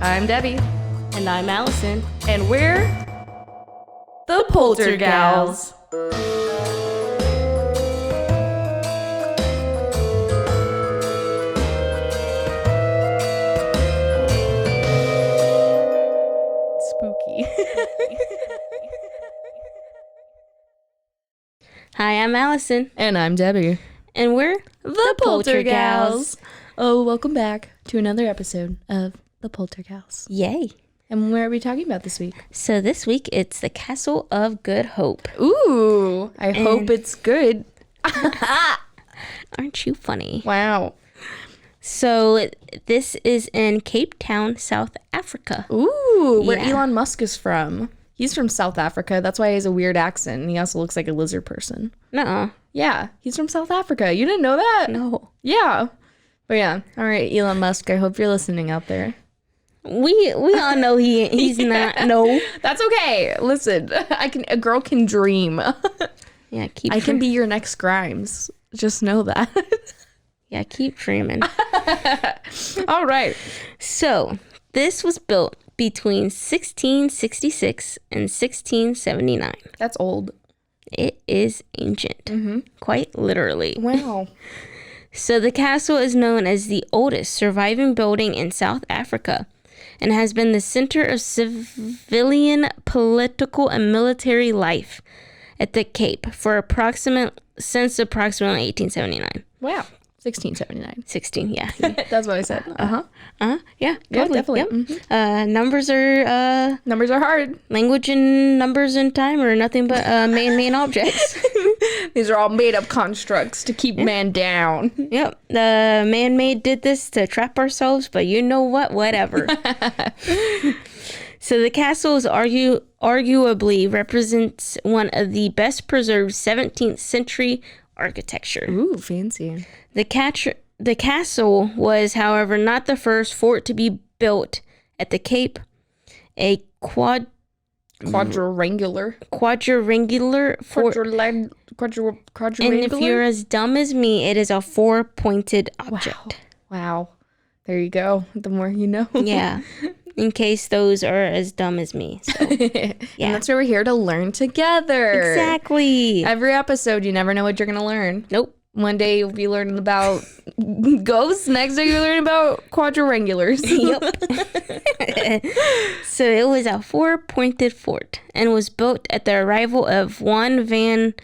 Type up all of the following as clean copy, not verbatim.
I'm Debbie. And I'm Allison. And we're the Poltergals. Spooky. Hi, I'm Allison. And I'm Debbie. And we're the Poltergals. Oh, welcome back to another episode of the Poltergals. Yay. And what are we talking about this week? So this week, it's the Castle of Good Hope. Ooh, I hope it's good. Aren't you funny? Wow. So this is in Cape Town, South Africa. Ooh, where Yeah. Elon Musk is from. He's from South Africa. That's why he has a weird accent. And he also looks like a lizard person. Nuh-uh. Yeah, he's from South Africa. You didn't know that? No. Yeah. But yeah. All right, Elon Musk, I hope you're listening out there. We all know he's not. No. That's okay. Listen, a girl can dream. Yeah, I can be your next Grimes. Just know that. Yeah, keep dreaming. All right. So this was built between 1666 and 1679. That's old. It is ancient, quite literally. Wow. So the castle is known as the oldest surviving building in South Africa and has been the center of civilian, political, and military life at the Cape since approximately 1879. Wow. 1679. 16, yeah. That's what I said. Yeah, Yeah, totally. definitely. Yep. Numbers are Numbers are hard. language and numbers and time are nothing but man-made objects. These are all made up constructs to keep man down. Yep. The man-made did this to trap ourselves, but you know what? Whatever. So the castle is arguably represents one of the best preserved 17th century architecture. Ooh, fancy. The castle was, however, not the first fort to be built at the Cape. A quadrangular fort. And if you're as dumb as me, it is a four-pointed object. Wow. There you go. The more you know. Yeah. In case those are as dumb as me. So, yeah. And that's why we're here to learn together. Exactly. Every episode, you never know what you're going to learn. Nope. One day you'll be learning about ghosts. Next day you'll learn about quadrangulars. Yep. So it was a four-pointed fort and was built at the arrival of Juan van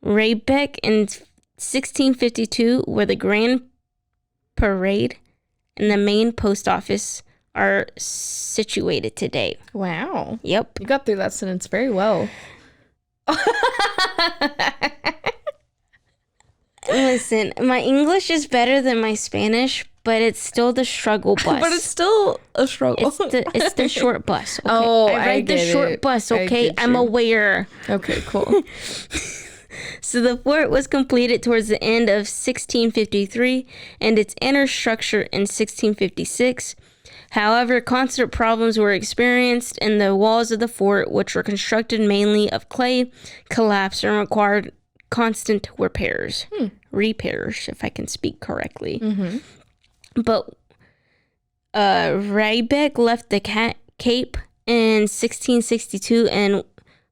Riebeeck in 1652, where the Grand Parade and the main post office are situated today. Wow. Yep. You got through that sentence very well. Listen, my English is better than my Spanish, but it's still the struggle bus. But it's still a struggle. It's the short bus. Okay? Oh, I ride the get short it. bus. I Okay, get I'm you. aware. Okay, cool. So the fort was completed towards the end of 1653 and its inner structure in 1656. However, constant problems were experienced and the walls of the fort, which were constructed mainly of clay, collapsed and required constant repairs, if I can speak correctly. But Riebeeck left the Cape in 1662 and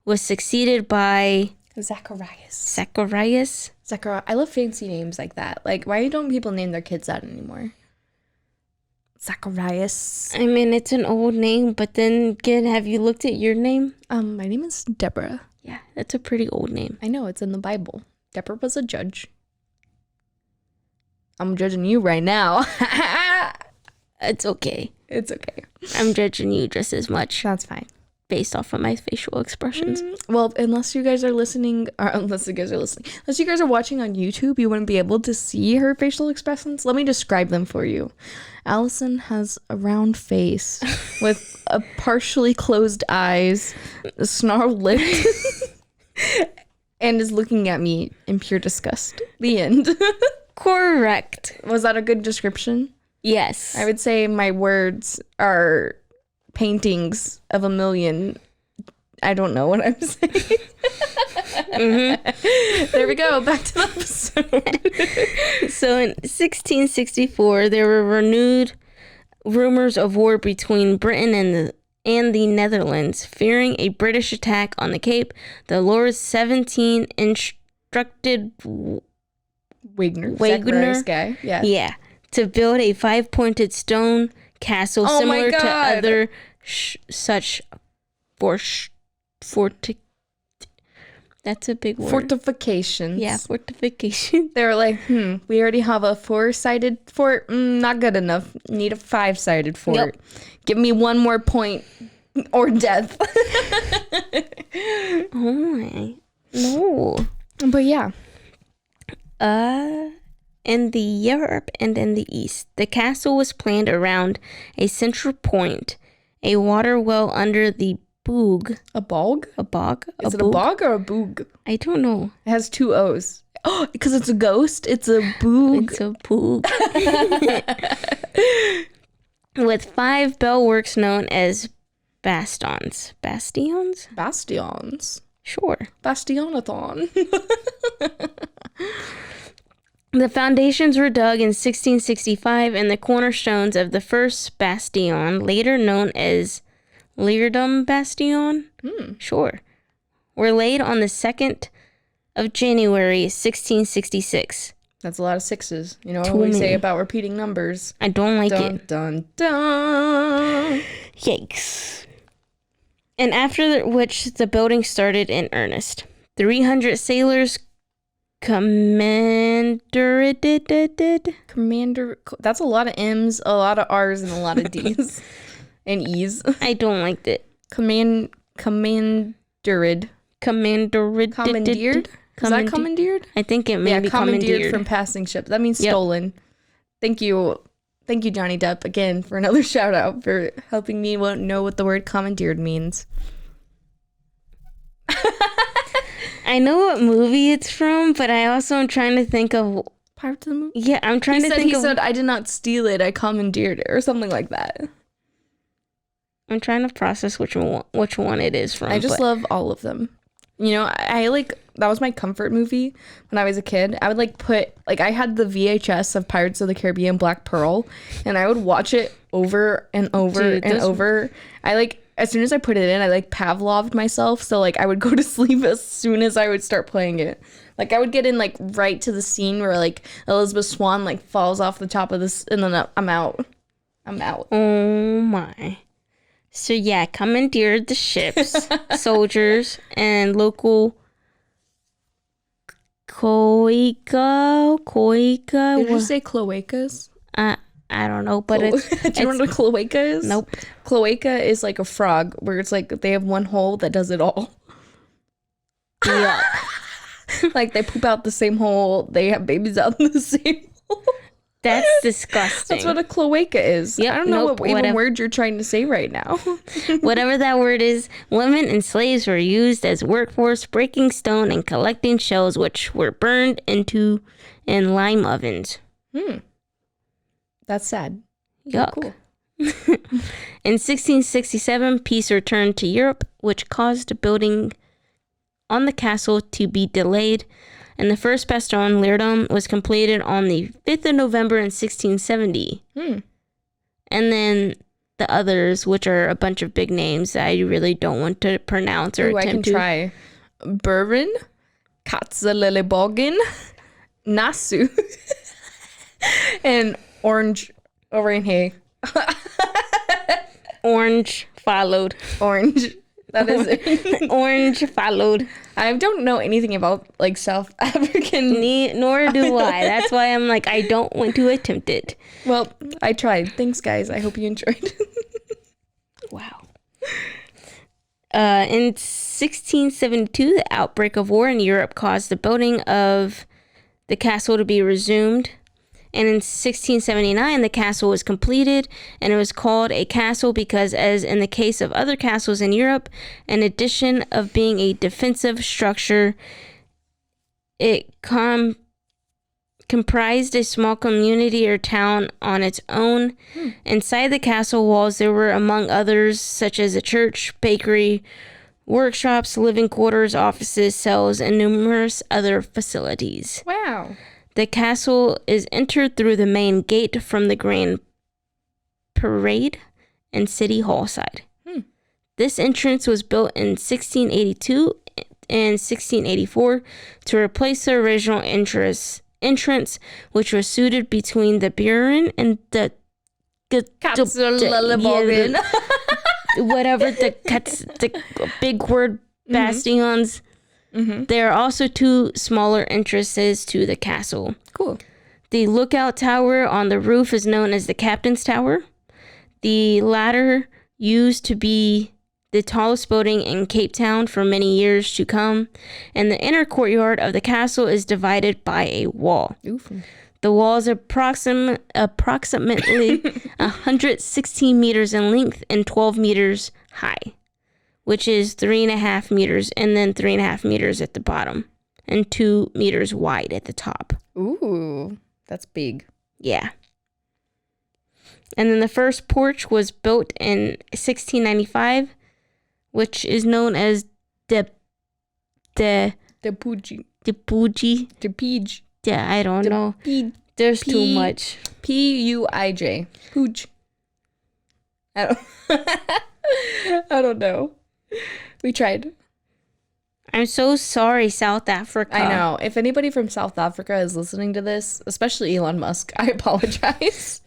was succeeded by Zacharias. I love fancy names like that. Like, why don't people name their kids that anymore? Zacharias. I mean, it's an old name, but then again, have you looked at your name? My name is Deborah. Yeah, that's a pretty old name. I know, it's in the Bible. Deborah was a judge. I'm judging you right now. It's okay. It's okay. I'm judging you just as much That's fine. based off of my facial expressions. Well, unless you guys are watching on YouTube, you wouldn't be able to see her facial expressions. Let me describe them for you. Allison has a round face with a partially closed eyes, a snarled lip, and is looking at me in pure disgust. The end. Correct. Was that a good description? Yes. I would say my words are paintings of a million. I don't know what I'm saying. There we go. Back to the episode. So in 1664, there were renewed rumors of war between Britain and the Netherlands. Fearing a British attack on the Cape, the Lord 17 instructed Wagner guy. Yeah, to build a 5-pointed stone castle similar to other such that's a big word. Fortifications. Yeah, fortification. They were like, we already have a 4-sided fort. Not good enough. Need a 5-sided fort. Yep. Give me one more point or death. Oh my. No. But yeah. In the Europe and in the East, the castle was planned around a central point, a water well under the boog. A bog? A bog? Is it a bog or a boog? I don't know. It has 2 O's. Oh, because it's a ghost? It's a boog. It's a boog. With 5 bellworks known as bastions. Bastions? Bastions. Sure. Bastionathon. The foundations were dug in 1665, and the cornerstones of the first bastion, later known as Leerdam Bastion, sure, were laid on the 2nd of January, 1666. That's a lot of 6s. You know what we say about repeating numbers. I don't like it. Dun, dun. Yikes. And after which the building started in earnest. 300 sailors Commander, that's a lot of M's, a lot of R's, and a lot of D's and E's. I don't like that. Commandered. Commandered. Commandeered? Is that commandeered? I think it may be commandeered from passing ships. That means stolen. Thank you, Johnny Depp, again for another shout out for helping me know what the word commandeered means. I know what movie it's from, but I also am trying to think of Pirates of the movie. Yeah, I'm trying to think. He said, "I did not steal it. I commandeered it," or something like that. I'm trying to process which one it is from. I just love all of them. You know, I like, that was my comfort movie when I was a kid. I would I had the VHS of Pirates of the Caribbean Black Pearl, and I would watch it over and over over. As soon as I put it in, I Pavloved myself. So I would go to sleep as soon as I would start playing it. I would get in right to the scene where Elizabeth Swann falls off the top of this, and then I'm out. Oh my. So yeah, commandeered the ships, soldiers, and local cloaca. Did you say cloacas? I don't know, but it's... Do you know what a cloaca is? Nope. Cloaca is like a frog, where it's they have one hole that does it all. Yuck. They poop out the same hole, they have babies out in the same hole. That's disgusting. That's what a cloaca is. Yep, I don't know what word you're trying to say right now. Whatever that word is, women and slaves were used as workforce, breaking stone and collecting shells, which were burned into in lime ovens. That's sad. Yuck. Cool. In 1667, peace returned to Europe, which caused the building on the castle to be delayed, and the first bastion, Leerdam, was completed on the 5th of November in 1670. And then the others, which are a bunch of big names that I really don't want to pronounce or attempt to. I can try. Bourbon, Katzelelebogen, Nasu, and Orange. Orange followed. Orange. That is it. Orange followed. I don't know anything about South African. Nor do I. That's why I'm I don't want to attempt it. Well, I tried. Thanks, guys. I hope you enjoyed. Wow. In 1672, the outbreak of war in Europe caused the building of the castle to be resumed. And in 1679, the castle was completed, and it was called a castle because, as in the case of other castles in Europe, in addition of being a defensive structure, it comprised a small community or town on its own. Inside the castle walls, there were, among others, such as a church, bakery, workshops, living quarters, offices, cells, and numerous other facilities. Wow. The castle is entered through the main gate from the Grand Parade and City Hall side. This entrance was built in 1682 and 1684 to replace the original entrance, which was suited between the Buren and the whatever the big word bastions. There are also two smaller entrances to the castle. Cool. The lookout tower on the roof is known as the Captain's Tower. The latter used to be the tallest building in Cape Town for many years to come, and the inner courtyard of the castle is divided by a wall. Oof. The wall is approximately 116 meters in length and 12 meters high, which is 3.5 meters and then 3.5 meters at the bottom and 2 meters wide at the top. Ooh, that's big. Yeah. And then the first porch was built in 1695, which is known as the Puji. Yeah, I don't know. There's too much. Puij. Puj. I don't know. We tried. I'm so sorry, South Africa. I know. If anybody from South Africa is listening to this, especially Elon Musk, I apologize.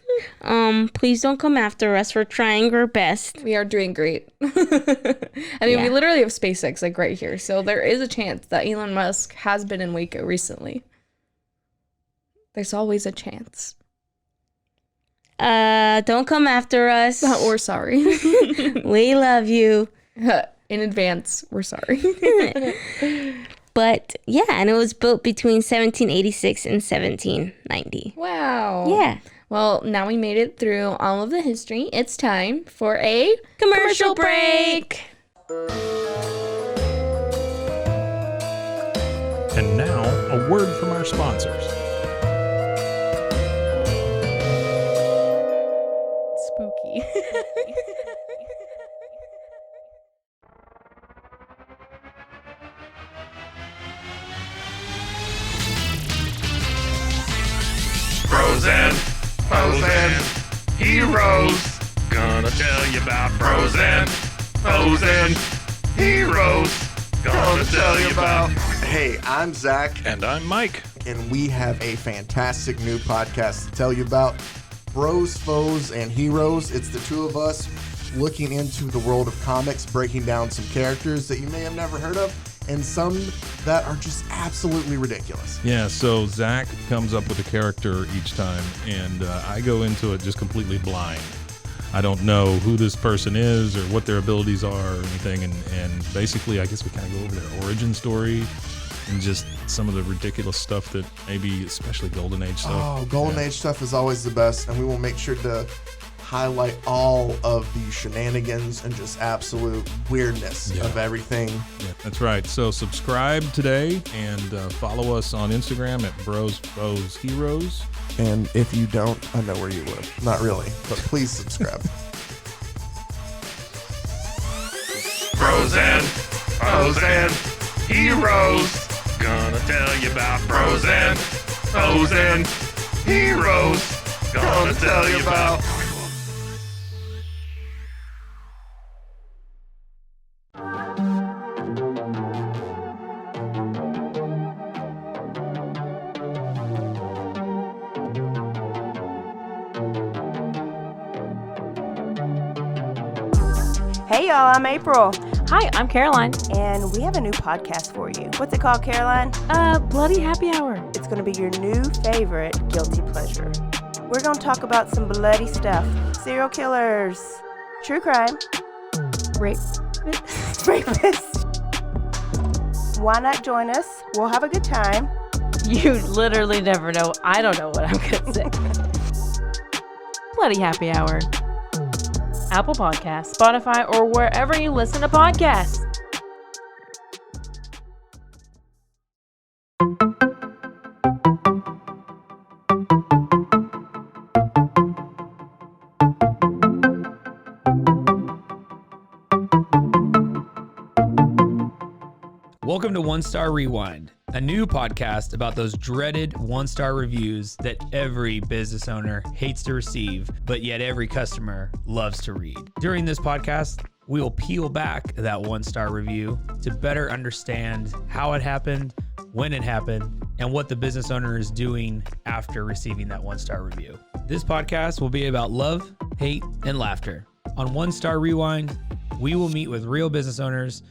Please don't come after us. We're trying our best. We are doing great. I mean, we literally have SpaceX like right here. So there is a chance that Elon Musk has been in Waco recently. There's always a chance. Don't come after us. We're sorry. We love you. In advance, we're sorry. But yeah, and it was built between 1786 and 1790. Wow. Yeah. Well, now we made it through all of the history. It's time for a Commercial break. And now, a word from our sponsors. Spooky. Frozen heroes. Gonna tell you about frozen heroes. Gonna tell you about. Hey, I'm Zach, And I'm Mike. and we have a fantastic new podcast to tell you about. Bros, Foes, and Heroes. It's the two of us looking into the world of comics, breaking down some characters that you may have never heard of, and some that are just absolutely ridiculous. Yeah, so Zach comes up with a character each time, and I go into it just completely blind. I don't know who this person is or what their abilities are or anything, and basically I guess we kind of go over their origin story and just some of the ridiculous stuff that maybe, especially Golden Age stuff. Oh, Golden Age stuff is always the best, and we will make sure to highlight all of the shenanigans and just absolute weirdness of everything. Yeah, that's right. So subscribe today and follow us on Instagram at Bros Foes Heroes. And if you don't, I know where you live. Not really, but please subscribe. Frozen heroes. Gonna tell you about frozen heroes. Gonna tell you about. Hey y'all, I'm April, Hi, I'm Caroline. and we have a new podcast for you. What's it called, Caroline? Bloody Happy Hour. It's going to be your new favorite guilty pleasure. We're going to talk about some bloody stuff. Serial killers, true crime, Rape. rapists. Why not join us? We'll have a good time. You literally never know. I don't know what I'm going to say. Bloody Happy Hour. Apple Podcasts, Spotify, or wherever you listen to podcasts. Welcome to One Star Rewind. a new podcast about those dreaded one-star reviews that every business owner hates to receive, but yet every customer loves to read. During this podcast, we will peel back that one-star review to better understand how it happened, when it happened, and what the business owner is doing after receiving that one-star review. This podcast will be about love, hate, and laughter. On One Star Rewind, we will meet with real business owners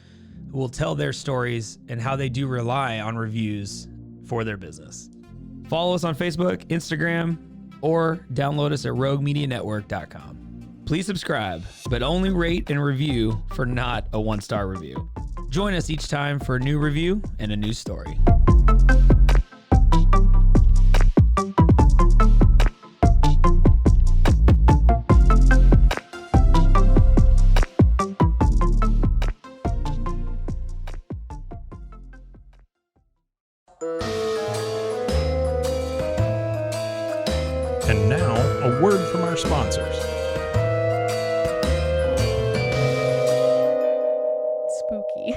who will tell their stories and how they do rely on reviews for their business. Follow us on Facebook, Instagram, or download us at roguemedianetwork.com. Please subscribe, but only rate and review for not a one-star review. Join us each time for a new review and a new story. And now, a word from our sponsors. Spooky.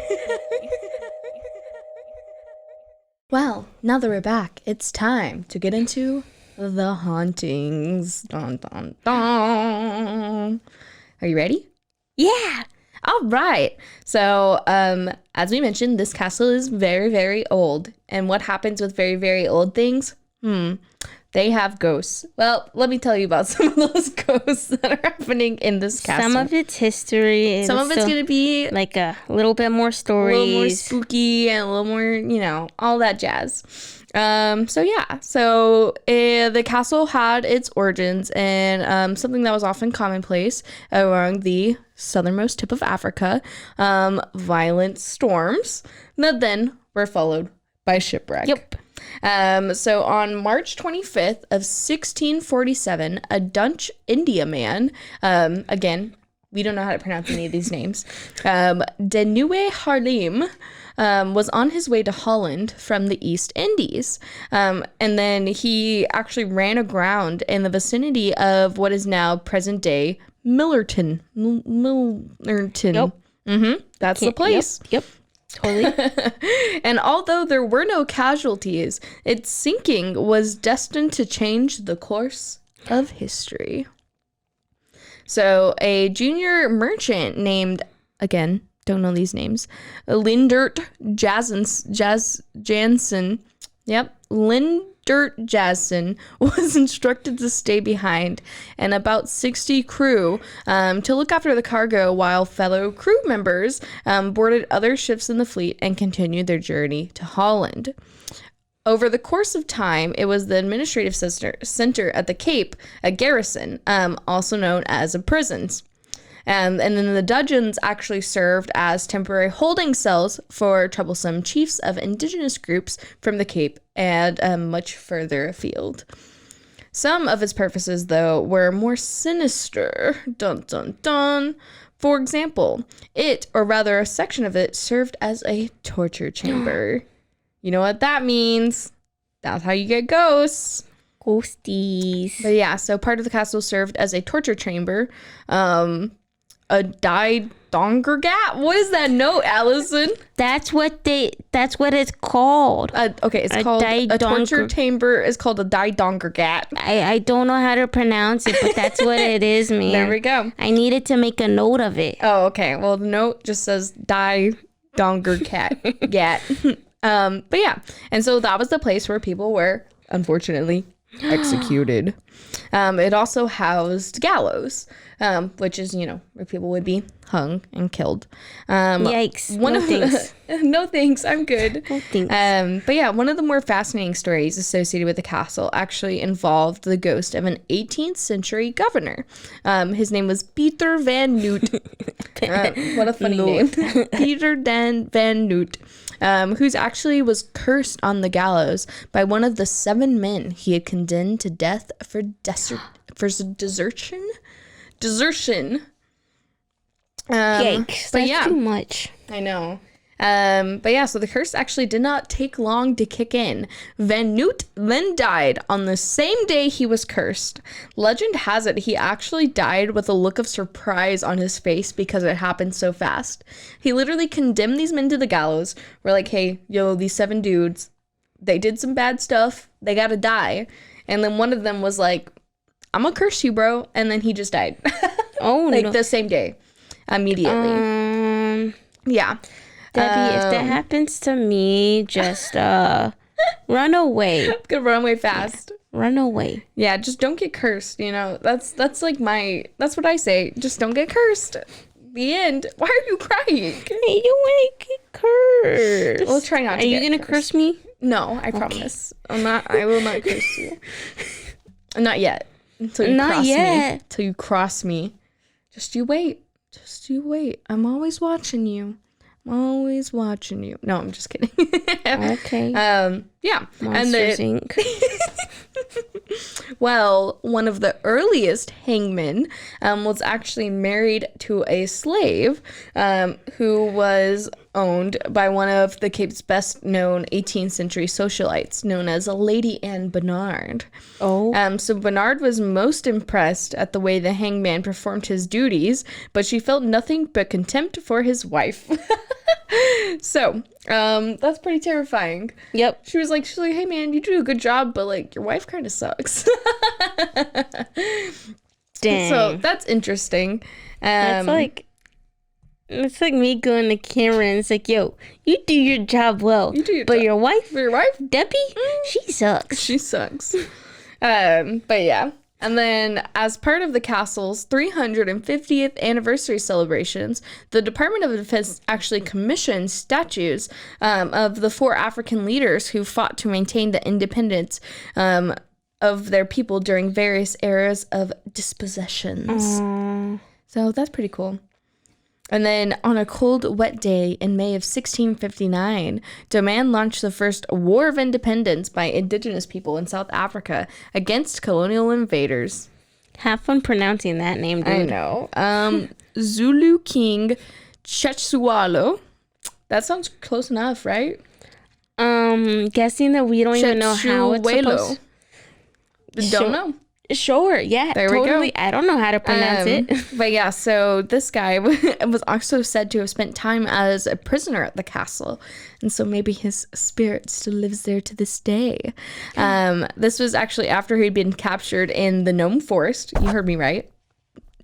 Well, now that we're back, it's time to get into the hauntings. Dun, dun, dun. Are you ready? Yeah. All right. So, as we mentioned, this castle is very, very old. And what happens with very, very old things? They have ghosts. Well, let me tell you about some of those ghosts that are happening in this castle. Some of it's history. Some of it's going to be like a little bit more a stories. little more spooky and a little more, all that jazz. So the castle had its origins in something that was often commonplace along the southernmost tip of Africa, violent storms that then were followed by shipwreck. Yep. So on March 25th of 1647, a Dutch India man, again, we don't know how to pronounce any of these names, Denue Harlem, was on his way to Holland from the East Indies. And then he actually ran aground in the vicinity of what is now present-day Millerton. Millerton. Yep. That's the place. Yep. Totally. And although there were no casualties, its sinking was destined to change the course of history. So a junior merchant named, again, don't know these names, Lindert Jansen. Yep, Lindert Jansen was instructed to stay behind and about 60 crew to look after the cargo while fellow crew members boarded other ships in the fleet and continued their journey to Holland. Over the course of time, it was the administrative center at the Cape, a garrison, also known as a prisons. And then the dungeons actually served as temporary holding cells for troublesome chiefs of indigenous groups from the Cape and much further afield. Some of its purposes, though, were more sinister. Dun, dun, dun. For example, it, or rather a section of it, served as a torture chamber. You know what that means? That's how you get ghosts. Ghosties. But yeah, so part of the castle served as a torture chamber. A died dongergat? What is that note, Allison? That's what it's called. Okay, it's called a torture chamber. Is called a die dongergat. I don't know how to pronounce it, but that's what it is, man. There we go. I needed to make a note of it. Oh, okay. Well, the note just says die dongergat. Gat. But yeah, and so that was the place where people were unfortunately executed. It also housed gallows, which is, where people would be hung and killed. Yikes. No thanks, I'm good. No thanks. But yeah, one of the more fascinating stories associated with the castle actually involved the ghost of an 18th century governor. His name was Peter van Noot. What a funny name. Peter van Noot. Who's actually was cursed on the gallows by one of the 7 men he had condemned to death for desertion. Yikes, that's too much. I know. But yeah, so the curse actually did not take long to kick in. Van Noot then died on the same day he was cursed. Legend has it he actually died with a look of surprise on his face because it happened so fast. He literally condemned these men to the gallows. We're like, hey, these 7 dudes, they did some bad stuff. They gotta die. And then one of them was like, I'm gonna curse you, bro. And then he just died. Oh, like no. the same day, immediately. Yeah. Debbie, if that happens to me, just run away. I'm gonna run away fast. Run away. Yeah, just don't get cursed, you know. That's like that's what I say. Just don't get cursed. The end. Why are you crying? Hey, you want to get cursed? We'll try not to. Are you get gonna cursed. curse me? No, I promise. I will not curse you. Not yet. Until you Not cross yet. me. Until you cross me. Just you wait. Just you wait. I'm always watching you. I'm always watching you. No, I'm just kidding. Okay. Yeah. Monsters Inc. Well, one of the earliest hangmen was actually married to a slave who was owned by one of the Cape's best known 18th century socialites known as Lady Anne Bernard. Oh. So Bernard was most impressed at the way the hangman performed his duties, but she felt nothing but contempt for his wife. So, that's pretty terrifying. Yep. She was like, hey man, you do a good job, but like your wife kind of sucks. Dang. So that's interesting. It's like me going to Cameron. It's like, yo, you do your job well. You do your but job. your wife, For your wife, Debbie, she sucks. she sucks. But yeah. And then, as part of the castle's 350th anniversary celebrations, the Department of Defense actually commissioned statues of the 4 African leaders who fought to maintain the independence of their people during various eras of dispossessions. So that's pretty cool. And then on a cold, wet day in May of 1659, Doman launched the first War of Independence by indigenous people in South Africa against colonial invaders. Have fun pronouncing that name, dude. I know. Zulu King Chetsualo. That sounds close enough, right? Guessing that we don't even know how it's supposed Don't know. Sure, yeah, There we totally. go. I don't know how to pronounce it. But yeah, so this guy was also said to have spent time as a prisoner at the castle. And so maybe his spirit still lives there to this day. This was actually after he'd been captured in the Gnome Forest. You heard me right.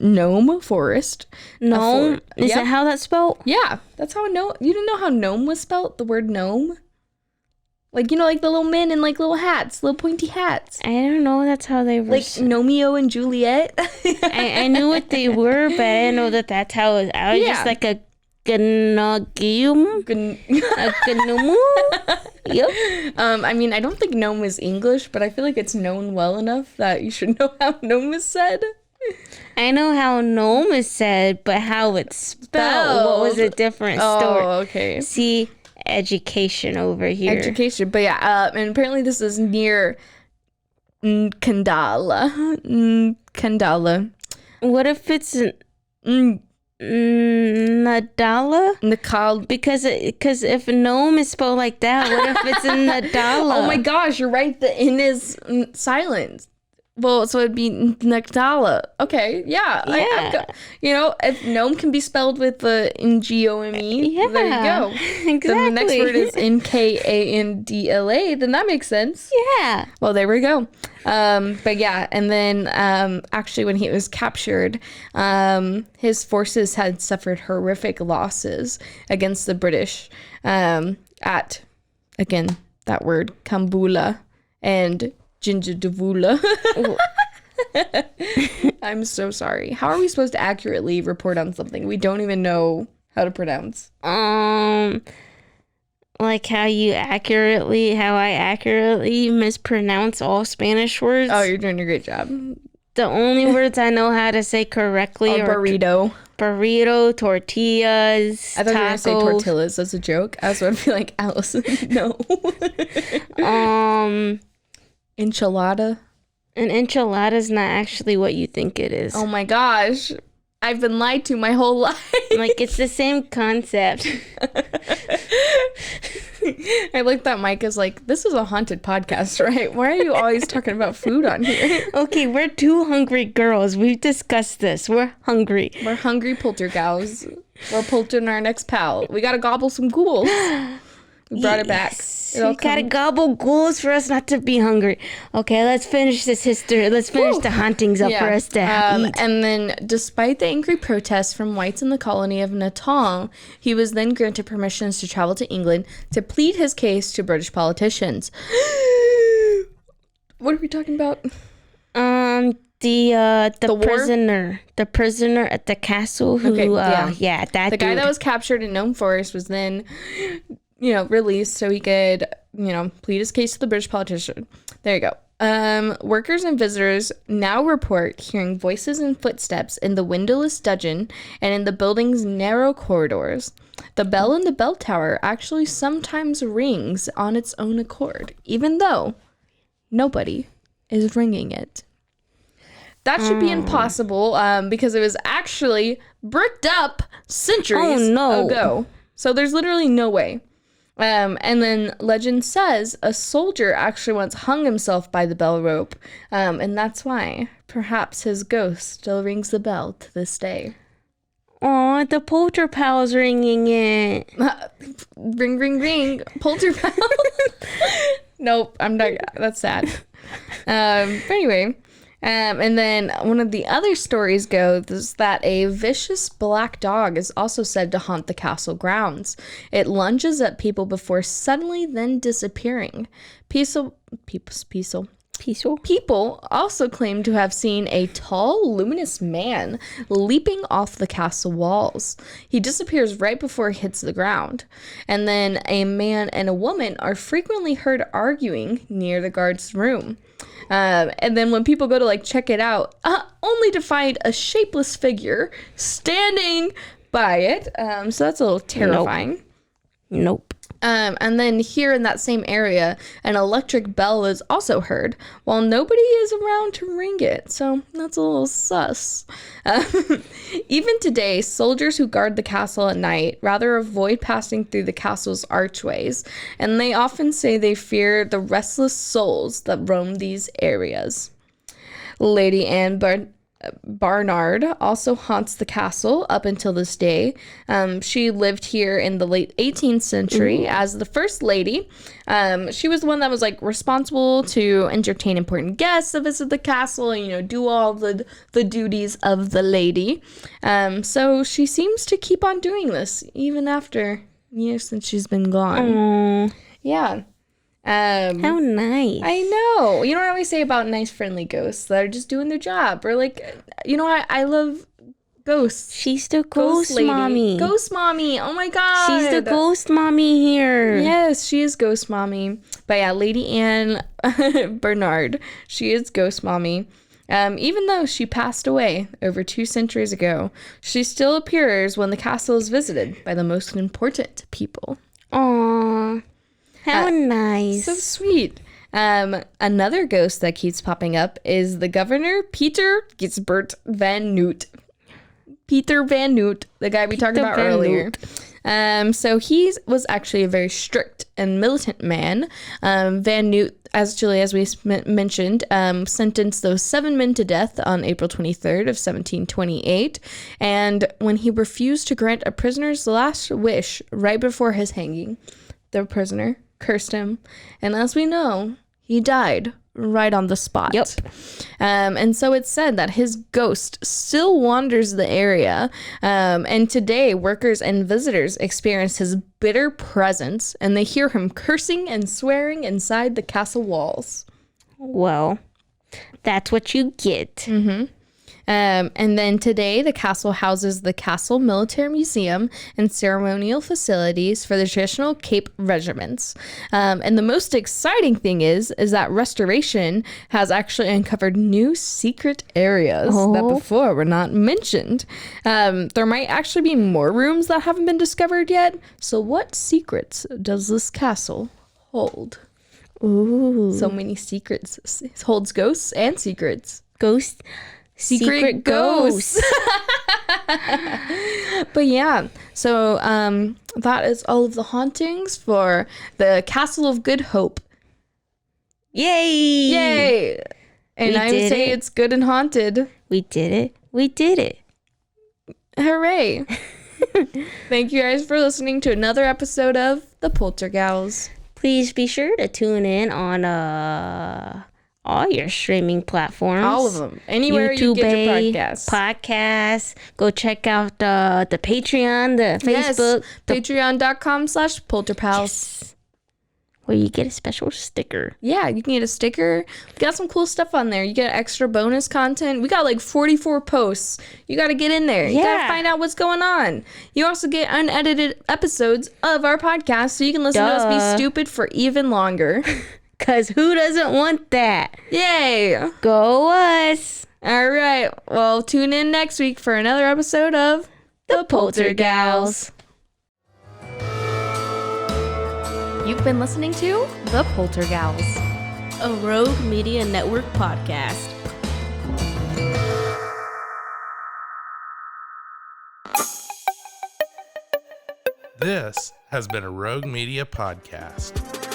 Gnome Forest. Gnome? Is that how that's spelled? Yeah, that's how gnome. You didn't know how gnome was spelled? The word gnome? Like, you know, like the little men in like little hats, little pointy hats. I don't know. That's how they were. Like Gnomeo and Juliet. I knew what they were, but I didn't know that that's how it was. I was just like a gnogium. A gnomu? Yep. I mean, I don't think gnome is English, but I feel like it's known well enough that you should know how gnome is said. I know how gnome is said, but how it's spelled. What was a different story? Oh, okay. See, education over here. Education. But yeah, and apparently this is near Kandala. Kandala. What if it's Nadala? Nakal. Because if gnome is spelled like that, what if it's in Nadala? Oh my gosh, you're right. The N is silent. Well, so it'd be Nagdala. Okay, yeah. Yeah. You know, if gnome can be spelled with the Ngome, Yeah, there you go. exactly. Then the next word is Nkandla, then that makes sense. Yeah. Well, there we go. But yeah, and then actually when he was captured, his forces had suffered horrific losses against the British at, again, that word, Kambula and Jinjadavula. I'm so sorry. How are we supposed to accurately report on something we don't even know how to pronounce? Like how I accurately mispronounce all Spanish words. Oh, you're doing a great job. The only words I know how to say correctly are Burrito. burrito, tortillas, I thought you were gonna say tacos. tortillas as a joke. I was going to be like, Allison, no. Enchilada. An enchilada is not actually what you think it is. Oh my gosh. I've been lied to my whole life. Like, it's the same concept. I looked at Mike as like, this is a haunted podcast, right? Why are you always talking about food on here? Okay, we're two hungry girls. We've discussed this. We're hungry. We're hungry poltergals. We're polting our next pal. We gotta gobble some ghouls. We brought it back. We gotta gobble ghouls for us not to be hungry. Okay, let's finish this history. Let's finish the hauntings up for us to eat. And then, despite the angry protests from whites in the colony of Natal, he was then granted permissions to travel to England to plead his case to British politicians. What are we talking about? The prisoner at the castle who that the dude. guy that was captured in Gnome Forest was then released so he could plead his case to the British politician. There you go. Workers and visitors now report hearing voices and footsteps in the windowless dungeon and in the building's narrow corridors. The bell in the bell tower actually sometimes rings on its own accord, even though nobody is ringing it. That should be impossible because it was actually bricked up centuries ago. So there's literally no way. And then legend says a soldier actually once hung himself by the bell rope. And that's why perhaps his ghost still rings the bell to this day. Oh, the Poltergals ringing it. Ring, ring, ring. Poltergals. Nope, I'm not. That's sad. But anyway. And then one of the other stories goes that a vicious black dog is also said to haunt the castle grounds. It lunges at people before suddenly then disappearing. People also claim to have seen a tall, luminous man leaping off the castle walls. He disappears right before he hits the ground. And then a man and a woman are frequently heard arguing near the guard's room. And then when people go to check it out, only to find a shapeless figure standing by it. So that's a little terrifying. Nope. And then here in that same area, an electric bell is also heard, while nobody is around to ring it. So that's a little sus. Even today, soldiers who guard the castle at night rather avoid passing through the castle's archways, and they often say they fear the restless souls that roam these areas. Lady Anne Barnard also haunts the castle up until this day. She lived here in the late 18th century as the first lady. She was the one that was responsible to entertain important guests that visit the castle and do all the duties of the lady. So she seems to keep on doing this even after years since she's been gone. Aww. Yeah. How nice. I know. You know what I always say about nice, friendly ghosts that are just doing their job? Or I love ghosts. She's the ghost lady. mommy. Ghost mommy. Oh my God. She's the ghost mommy here. Yes, she is ghost mommy. But yeah, Lady Anne Bernard. She is ghost mommy. Even though she passed away over 2 centuries ago, she still appears when the castle is visited by the most important people. Aww. How nice. So sweet. Another ghost that keeps popping up is the governor, Peter Gisbert van Noot. Peter Van Noot, the guy we talked about earlier. So he was actually a very strict and militant man. Van Noot, as we mentioned, sentenced those 7 men to death on April 23rd of 1728. And when he refused to grant a prisoner's last wish right before his hanging, the prisoner cursed him, and as we know, he died right on the spot. Yep. And so it's said that his ghost still wanders the area, and today workers and visitors experience his bitter presence, and they hear him cursing and swearing inside the castle walls. Well, that's what you get. Mm-hmm. And then today, the castle houses the Castle Military Museum and ceremonial facilities for the traditional Cape regiments. And the most exciting thing is that restoration has actually uncovered new secret areas that before were not mentioned. There might actually be more rooms that haven't been discovered yet. So what secrets does this castle hold? Ooh. So many secrets. It holds ghosts and secrets. Ghosts. Secret ghosts. But yeah, so that is all of the hauntings for the Castle of Good Hope. Yay! And I would say it's good and haunted. We did it. Hooray. Thank you guys for listening to another episode of the Poltergals. Please be sure to tune in on all your streaming platforms. All of them. Anywhere you get your podcasts. Go check out the Patreon, the Facebook. Patreon.com/Polterpals. Yes. Where you get a special sticker. Yeah, you can get a sticker. We got some cool stuff on there. You get extra bonus content. We got like 44 posts. You got to get in there. You got to find out what's going on. You also get unedited episodes of our podcast, so you can listen to us be stupid for even longer. Because who doesn't want that? Yay! Go us! All right. Well, tune in next week for another episode of The Poltergals. You've been listening to The Poltergals, a Rogue Media Network podcast. This has been a Rogue Media podcast.